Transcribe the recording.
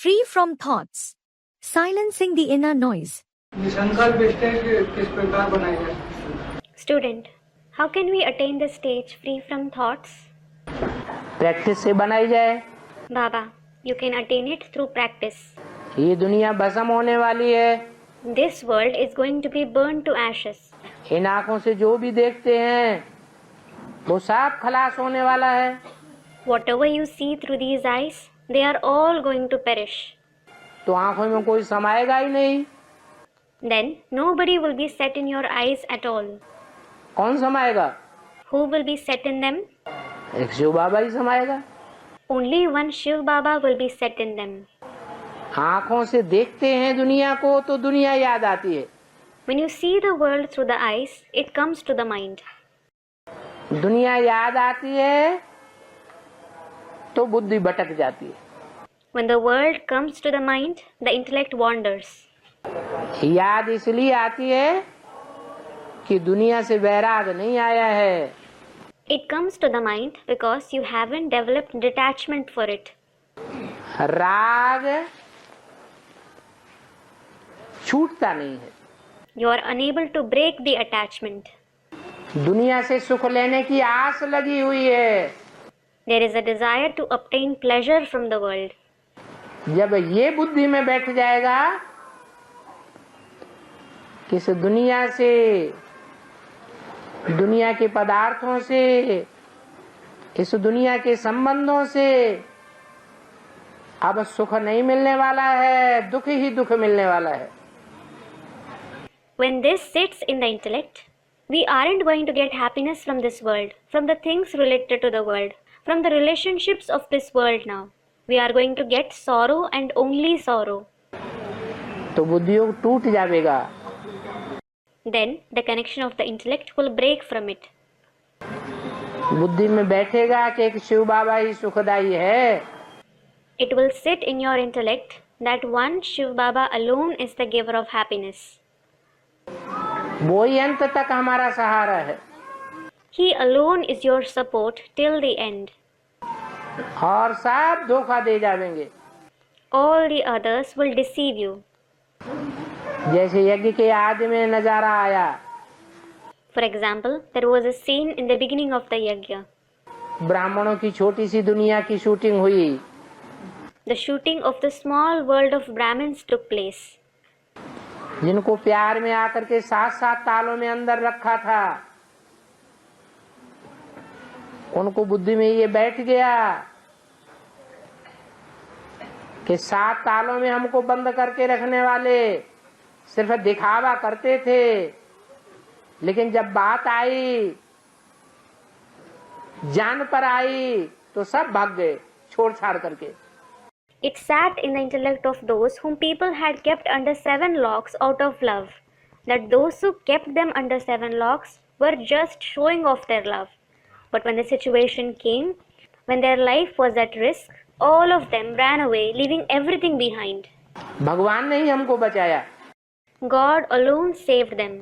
free from thoughts, silencing the inner noise. Student, how can we attain the stage free from thoughts? Practice से बनाई जाए। Baba, you can attain it through practice. ये दुनिया भस्म होने वाली है। This world is going to be burned to ashes. इन आँखों से जो भी देखते हैं वो सब खलास होने वाला है। Whatever you see through these eyes, they are all going to perish. तो आँखों में कोई समाएगा ही नहीं। Then nobody will be set in your eyes at all. कौन समाएगा? Who will be set in them? एक शिव बाबा ही समाएगा। Only one Shiv Baba will be set in them. आँखों से देखते हैं दुनिया को तो दुनिया याद आती है। When you see the world through the eyes, it comes to the mind. दुनिया याद आती है तो बुद्धि भटक जाती है। When the world comes to the mind, the intellect wanders. याद इसलिए आती है कि दुनिया से वैराग नहीं आया है। It comes to the mind because you haven't developed detachment for it. राग छूटता नहीं है। You are unable to break the attachment. दुनिया से सुख लेने की आस लगी हुई है। There is a desire to obtain pleasure from the world. जब ये बुद्धि में बैठ जाएगा कि इस दुनिया से, दुनिया के पदार्थों से, इस दुनिया के संबंधों से अब सुख नहीं मिलने वाला है, दुख ही दुख मिलने वाला है। When this sits in the intellect, we aren't going to get happiness from this world, from the things related to the world, from the relationships of this world now. We are going to get sorrow and only sorrow. तो बुद्धि योग टूट जाएगा। Then the connection of the intellect will break from it. बुद्धि में बैठेगा कि एक शिव बाबा ही सुखदाई है। It will sit in your intellect that one Shiv Baba alone is the giver of happiness. वो ही अंत तक हमारा सहारा है। He alone is your support till the end. और सब धोखा दे जाएंगे। All the others will deceive you. जैसे यज्ञ के आदि में नजारा आया। For example, there was a scene in the beginning of the yajna. ब्राह्मणों की छोटी सी दुनिया की शूटिंग हुई। The shooting of the small world of Brahmins took place. जिनको प्यार में आकर के 7-7 तालों में अंदर रखा था, उनको बुद्धि में ये बैठ गया कि 7 तालों में हमको बंद करके रखने वाले सिर्फ दिखावा करते थे, लेकिन जब बात आई, जान पर आई तो सब भाग गए छोड़ छाड़ करके। It sat in the intellect of those whom people had kept under 7 locks out of love, that those who kept them under 7 locks were just showing off their love. But when the situation came, when their life was at risk, all of them ran away, leaving everything behind. भगवान ने ही हमको बचाया। God alone saved them.